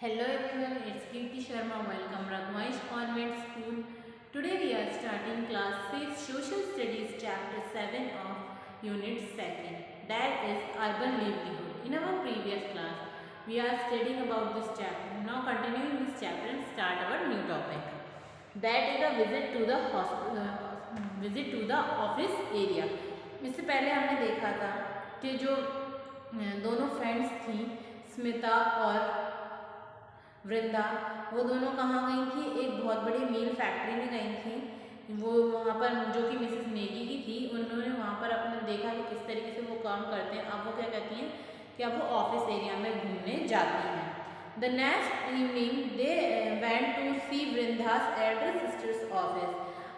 Hello everyone, it's Kirti Sharma. Welcome Ragmaish Convent School. Today we are starting class 6 Social Studies chapter 7 of unit 2nd, that is urban livelihood. In our previous class we are studying about this chapter. Now continuing this chapter and start our new topic. That is a visit to the office area. इससे पहले हमने देखा था कि जो दोनों friends थी स्मिता और वृंदा, वो दोनों कहाँ गई थी? एक बहुत बड़ी मील फैक्ट्री में गई थी। वो वहाँ पर जो कि मिसेस नेगी की थी, उन्होंने वहाँ पर अपने देखा कि किस तरीके से वो काम करते हैं। अब वो क्या कहती हैं कि अब वो ऑफिस एरिया में घूमने जाती हैं। The next evening they went to see Vrinda's elder sisters office.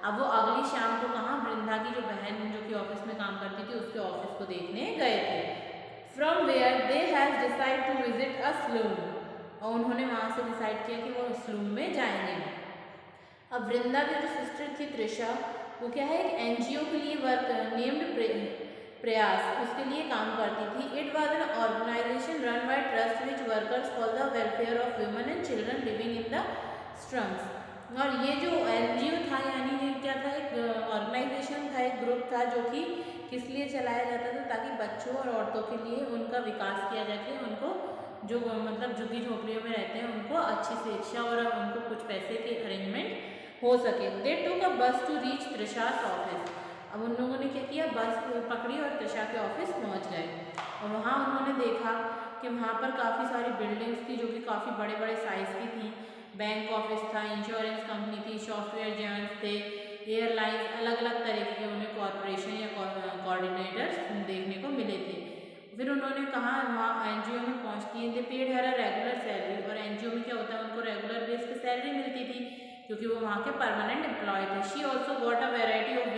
अब वो अगली शाम को कहाँ? वृंदा की जो बहन जो कि ऑफिस में काम करती थी उसके ऑफिस को देखने गए थे। From where they has decide to visit a salon, और उन्होंने वहाँ से डिसाइड किया कि वो सलून में जाएंगे। अब वृंदा की जो सिस्टर थी त्रिशा, वो क्या है, एक एनजीओ के लिए वर्क नेम्ड प्रयास, उसके लिए काम करती थी। It was an organization run by trust which workers for the welfare of women and children living in the slums. और ये जो एनजीओ था, यानी ये क्या था, एक ऑर्गेनाइजेशन था, एक ग्रुप था जो कि किस लिए चलाया जाता था, ताकि बच्चों और औरतों के लिए उनका विकास किया जाए, उनको जो मतलब झुग्गी झोपड़ियों में रहते हैं उनको अच्छी शिक्षा और उनको कुछ पैसे के अरेंजमेंट हो सके। दे टूक अ बस टू रीच त्रिशास ऑफिस। अब उन लोगों ने क्या किया, बस पकड़ी और त्रिशा के ऑफिस पहुंच गए। और वहाँ उन्होंने देखा कि वहाँ पर काफ़ी सारी बिल्डिंग्स थी जो कि काफ़ी बड़े बड़े साइज़ की थी। बैंक ऑफिस था, इंश्योरेंस कंपनी थी, सॉफ्टवेयर जायंट्स थे, एयरलाइंस, अलग अलग तरीके के उन्हें कॉरपोरेशन या कोऑर्डिनेटर्स देखने को मिले थे। फिर उन्होंने कहा वहाँ एनजीओ में पहुँचती है। दे paid her a regular salary, और एनजीओ में क्या होता है, उनको रेगुलर बेस पे सैलरी मिलती थी क्योंकि वो वहाँ के परमानेंट एम्प्लॉय थे। She also got a variety of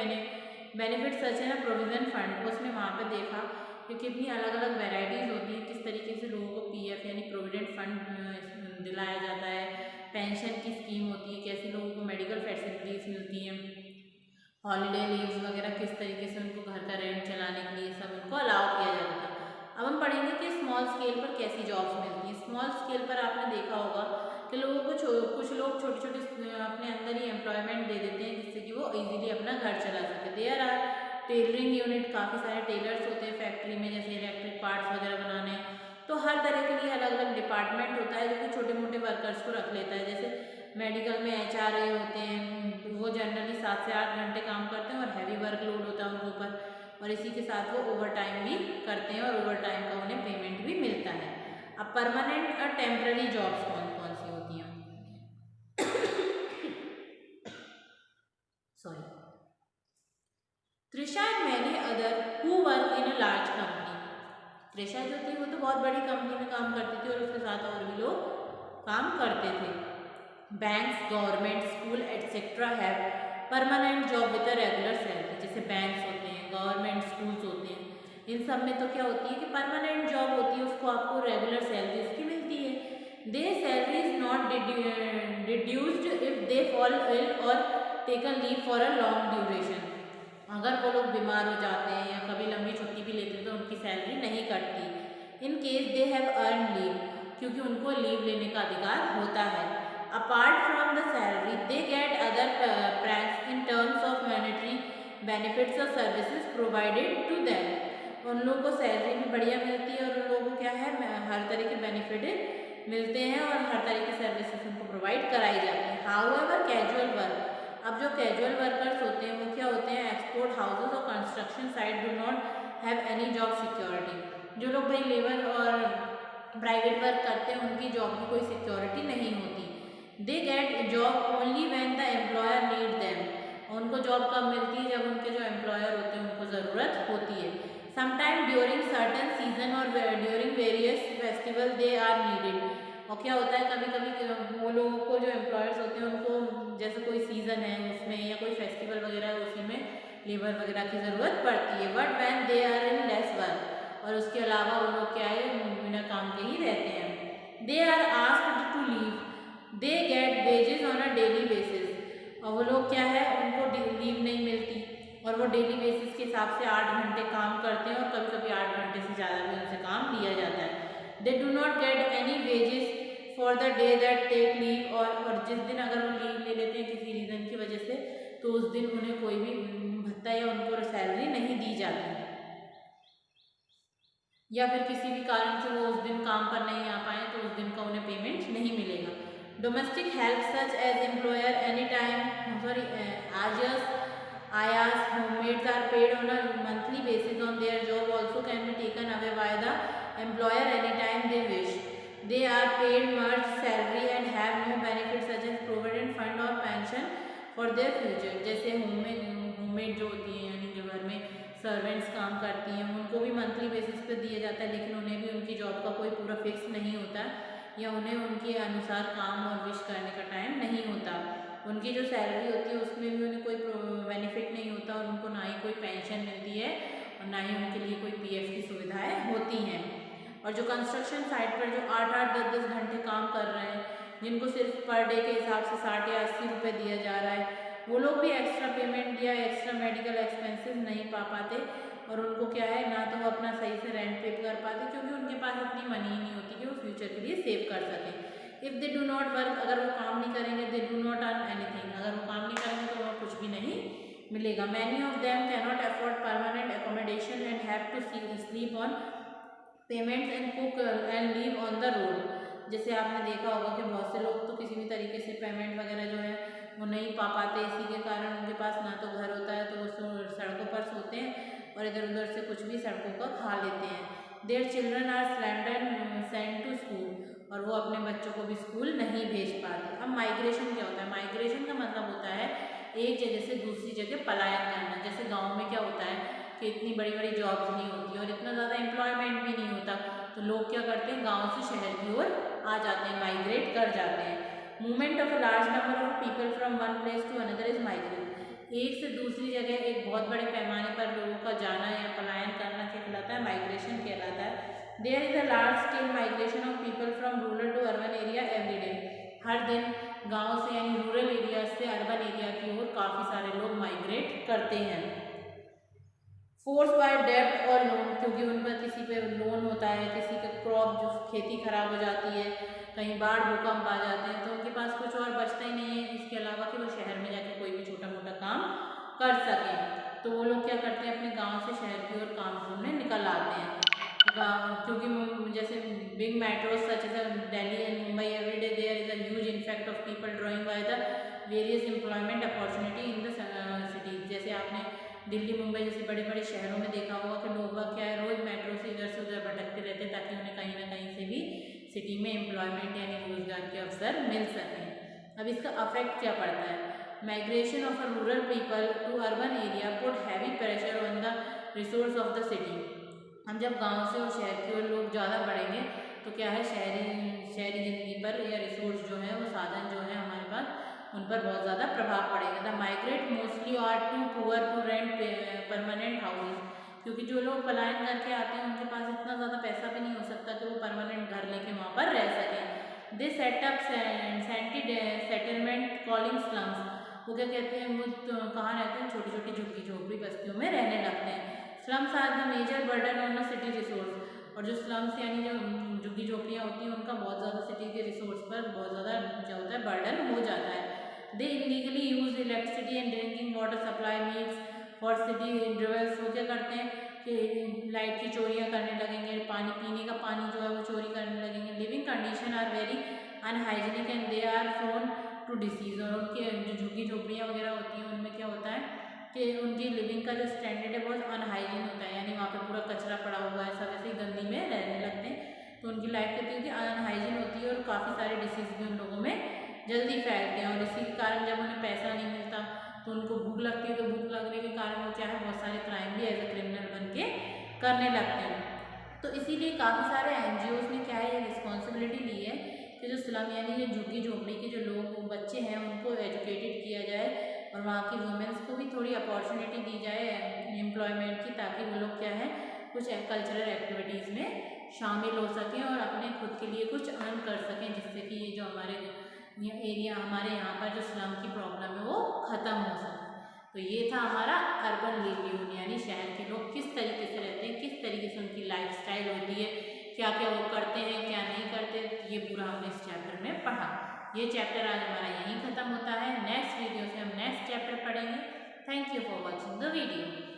benefit such an provision fund. उसने वहाँ पे देखा कि कितनी अलग अलग वेराइटीज़ होती हैं, किस तरीके से लोगों को पीएफ यानी प्रोविडेंट फंड दिलाया जाता है, पेंशन की स्कीम होती है, कैसे लोगों को मेडिकल फैसिलिटीज़ मिलती हैं, हॉलीडे लीव्स वगैरह किस तरीके से उनको घर का रेंट चलाने के लिए सब उनको अलाउ किया जाता था। अब हम पढ़ेंगे कि स्मॉल स्केल पर कैसी जॉब्स मिलती हैं। स्मॉल स्केल पर आपने देखा होगा कि लोगों को कुछ लोग छोटे छोटे अपने अंदर ही एम्प्लॉयमेंट दे देते हैं जिससे कि वो इजीली अपना घर चला सके। देयर आर टेलरिंग यूनिट, काफ़ी सारे टेलर्स होते हैं फैक्ट्री में, जैसे इलेक्ट्रिक पार्ट्स वगैरह बनाने। तो हर तरह के लिए अलग अलग डिपार्टमेंट होता है जो कि छोटे मोटे वर्कर्स को रख लेता है। जैसे मेडिकल में एचआरए होते हैं, वो जनरली 7 से 8 घंटे काम करते हैं और हैवी वर्कलोड होता है उनके ऊपर, और इसी के साथ वो ओवर टाइम भी करते हैं और ओवर टाइम का उन्हें पेमेंट भी मिलता है। अब परमानेंट और टेम्पररी जॉब्स कौन कौन सी होती हैं? Sorry. Trisha and many other who work in a large company. Trisha जो थी वो तो बहुत बड़ी कंपनी में काम करती थी और उसके साथ और भी लोग काम करते थे। Banks, government, school etcetera have permanent job with a regular salary. जैसे बैंक्स होते हैं, गवर्नमेंट स्कूल्स होते हैं, इन सब में तो क्या होती है कि परमानेंट जॉब होती है, उसको आपको रेगुलर सैलरी उसकी मिलती है। They salary is not reduced if they fall ill or taken leave for a long duration. अगर वो लोग बीमार हो जाते हैं या कभी लंबी छुट्टी भी लेते हैं तो उनकी सैलरी नहीं कटती। In case they have earn leave, क्योंकि उनको लीव लेने का अधिकार होता है। Apart from the salary they get other perks in terms of monetary benefits और सर्विसेज प्रोवाइडेड टू देम। उन लोगों को सैलरी भी बढ़िया मिलती है और उन लोगों को क्या है, हर तरह के बेनिफिट मिलते हैं और हर तरह की सर्विसेज उनको प्रोवाइड कराई जाती है। हाउएवर कैजुअल वर्क, अब जो कैजुअल वर्कर्स होते हैं वो क्या होते हैं, एक्सपोर्ट हाउसेज और construction site do not have any job security. जो लोग भाई लेबर और प्राइवेट वर्क करते हैं उनकी जॉब की कोई सिक्योरिटी नहीं होती। They get job only when the employer need them, उनको जॉब कब मिलती है, जब उनके जो एम्प्लॉयर होते हैं उनको ज़रूरत होती है। समटाइम ड्यूरिंग सर्टन सीजन और during various festival they are needed. और क्या होता है, कभी कभी वो लोगों को जो एम्प्लॉयर्स होते हैं उनको जैसे कोई सीज़न है उसमें या कोई फेस्टिवल वगैरह है उसी में लेबर वगैरह की ज़रूरत पड़ती है। But when they are in less work, और उसके अलावा वो लोग क्या है, बिना काम के ही रहते हैं। They are asked to leave, they get wages on a daily basis, और वो लोग क्या है, उनको लीव नहीं मिलती और वो डेली बेसिस के हिसाब से 8 घंटे काम करते हैं और कभी कभी 8 घंटे से ज़्यादा भी उनसे काम लिया जाता है। They do not get any wages for the day that take leave, और जिस दिन अगर वो लीव ले लेते हैं किसी रीज़न की वजह से, तो उस दिन उन्हें कोई भी भत्ता या उनको सैलरी नहीं दी जाती, या फिर किसी भी कारण से वो उस दिन काम पर नहीं आ पाए तो उस दिन का उन्हें पेमेंट नहीं मिलेगा। Domestic help such as employer any time ayas housemates are paid on a monthly basis on their job also can be taken away by the employer anytime they wish. They are paid much salary and have no benefits such as provident fund or pension for their future. जैसे homemade जो होती है यानी जो घर में servants काम करती हैं, उनको भी मंथली बेसिस पे दिया जाता है, लेकिन उन्हें भी उनकी जॉब का कोई पूरा फिक्स नहीं होता या उन्हें उनके अनुसार काम और विश करने का टाइम नहीं होता। उनकी जो सैलरी होती है उसमें भी उन्हें कोई बेनिफिट नहीं होता और उनको ना ही कोई पेंशन मिलती है और ना ही उनके लिए कोई पीएफ की सुविधाएं होती हैं। और जो कंस्ट्रक्शन साइट पर जो 8-8, 10-10 घंटे काम कर रहे हैं, जिनको सिर्फ पर डे के हिसाब से 60 या 80 रुपये दिया जा रहा है, वो लोग भी एक्स्ट्रा पेमेंट या एक्स्ट्रा मेडिकल एक्सपेंसेस नहीं पा पाते और उनको क्या है, ना तो वो अपना सही से रेंट पे कर पाते क्योंकि उनके पास इतनी मनी ही नहीं होती कि वो फ्यूचर के लिए सेव कर सकें। If they do not work, अगर वो काम नहीं करेंगे, दे डू नॉट अर्न एनीथिंग, अगर वो काम नहीं करेंगे तो वह कुछ भी नहीं मिलेगा। Many of them can not afford permanent accommodation and have to sleep on payments and cook and live on the road. जैसे आपने देखा होगा कि बहुत से लोग तो किसी भी तरीके से पेमेंट वगैरह जो है वो नहीं पा पाते, इसी के कारण उनके पास ना तो घर होता है तो वो सड़कों पर सोते हैं और इधर उधर से कुछ भी सड़कों का खा लेते हैं। Their children are sent to school, और वो अपने बच्चों को भी स्कूल नहीं भेज पाते। अब माइग्रेशन क्या होता है? माइग्रेशन का मतलब होता है एक जगह से दूसरी जगह पलायन करना। जैसे गांव में क्या होता है कि इतनी बड़ी बड़ी जॉब्स नहीं होती और इतना ज़्यादा एम्प्लॉयमेंट भी नहीं होता, तो लोग क्या करते हैं, गांव से शहर की ओर आ जाते हैं, माइग्रेट कर जाते हैं। Movement of a large number of people from one place to another is migrate. एक से दूसरी जगह एक बहुत बड़े पैमाने पर लोगों का जाना या पलायन करना कहलाता है, माइग्रेशन कहलाता है। There is a large scale migration of people from rural to urban area every day. हर दिन गांव से यानी रूरल एरिया से अर्बन एरिया की ओर काफ़ी सारे लोग माइग्रेट करते हैं। फोर्स बाय डेब्ट और लोन, क्योंकि उन पर किसी पे लोन होता है, किसी का क्रॉप जो खेती खराब हो जाती है, कहीं बाढ़ भूकंप आ जाते हैं, तो उनके पास कुछ और बचता ही नहीं है इसके अलावा कि वो शहर में जाके कोई भी छोटा मोटा काम कर सकें। तो वो लोग क्या करते हैं, अपने गांव से शहर की ओर काम ढूंढने निकल आते हैं। क्योंकि जैसे big metros such as Delhi and Mumbai every day there is a huge effect of people drawing by the various employment opportunity in the cities. जैसे आपने दिल्ली मुंबई जैसे बड़े बड़े शहरों में देखा होगा कि लोग क्या है, रोज़ मेट्रो से इधर से उधर भटकते रहते हैं ताकि उन्हें कहीं ना कहीं से भी सिटी में एम्प्लॉयमेंट यानी रोजगार के अवसर मिल सकें। अब इसका अफेक्ट क्या पड़ता है? Migration of a rural people to urban area put heavy pressure on the resource of the city. हम जब गांव से और शहर की ओर लोग ज़्यादा बढ़ेंगे तो क्या है, शहरी ज़िंदगी पर या रिसोर्स जो है वो साधन जो है हमारे पास उन पर बहुत ज़्यादा प्रभाव पड़ेगा। The migrate mostly are too poor to rent permanent houses, क्योंकि जो लोग पलायन करके आते हैं उनके पास इतना ज़्यादा पैसा भी नहीं हो सकता कि वो परमानेंट घर लेके वहाँ पर रह सकें। दे सेटअप सेंटी सेटलमेंट कॉलिंग स्लम्स, वो क्या कहते हैं, वो कहाँ रहते हैं, छोटी छोटी झुग्गी झोपड़ी बस्तियों में रहने लगते हैं। Slums are the major burden on the city resource, और जो स्लम्स यानी जो झुग्गी झोपड़ियाँ होती हैं उनका बहुत ज़्यादा सिटी के रिसोर्स पर बहुत ज़्यादा क्या होता है, बर्डन हो जाता है। They illegally use electricity and drinking water supply means for city intervals. वो क्या करते हैं कि लाइट की चोरियाँ करने लगेंगे, पानी पीने का पानी जो है वो चोरी करने लगेंगे। Living condition are very unhygienic and they are prone to disease, और उनके जो झुग्गी झोपड़ियाँ वगैरह होती हैं उनमें क्या होता है कि उनकी लिविंग का जो स्टैंडर्ड है बहुत अनहाइजीन होता है, यानी वहाँ पे पूरा कचरा पड़ा हुआ है, सब ऐसे ही गंदी में रहने लगते हैं, तो उनकी लाइफ कहती है कि अनहाइजीन होती है और काफ़ी सारे डिसीज़ भी उन लोगों में जल्दी फैलते हैं। और इसी के कारण जब उन्हें पैसा नहीं मिलता तो उनको भूख लगती है, तो भूख लगने के कारण वो क्या है, बहुत सारे क्राइम भी एज ए क्रिमिनल बन के करने लगते हैं। तो इसीलिए काफ़ी सारे NGOs ने क्या है ये रिस्पॉन्सिबिलिटी ली है कि जो स्लम यानी ये झुग्गी झोपड़ी के जो लोग बच्चे हैं उनको एजुकेटेड किया जाए और वहाँ की वुमेंस को भी थोड़ी अपॉर्चुनिटी दी जाए एम्प्लॉयमेंट की, ताकि वो लोग क्या है कुछ कल्चरल एक्टिविटीज़ में शामिल हो सकें और अपने खुद के लिए कुछ अर्न कर सकें, जिससे कि ये जो हमारे एरिया हमारे यहाँ पर जो स्लम की प्रॉब्लम है वो ख़त्म हो सके। तो ये था हमारा अर्बन लिवलीहुड, यानी शहर के लोग किस तरीके से रहते हैं, किस तरीके से उनकी लाइफस्टाइल होती है, क्या क्या वो करते हैं क्या नहीं करते, ये पूरा हमने इस चैप्टर में पढ़ा। ये चैप्टर आज हमारा यहीं ख़त्म होता है। नेक्स्ट वीडियो से हम नेक्स्ट चैप्टर पढ़ेंगे। Thank you for watching the video.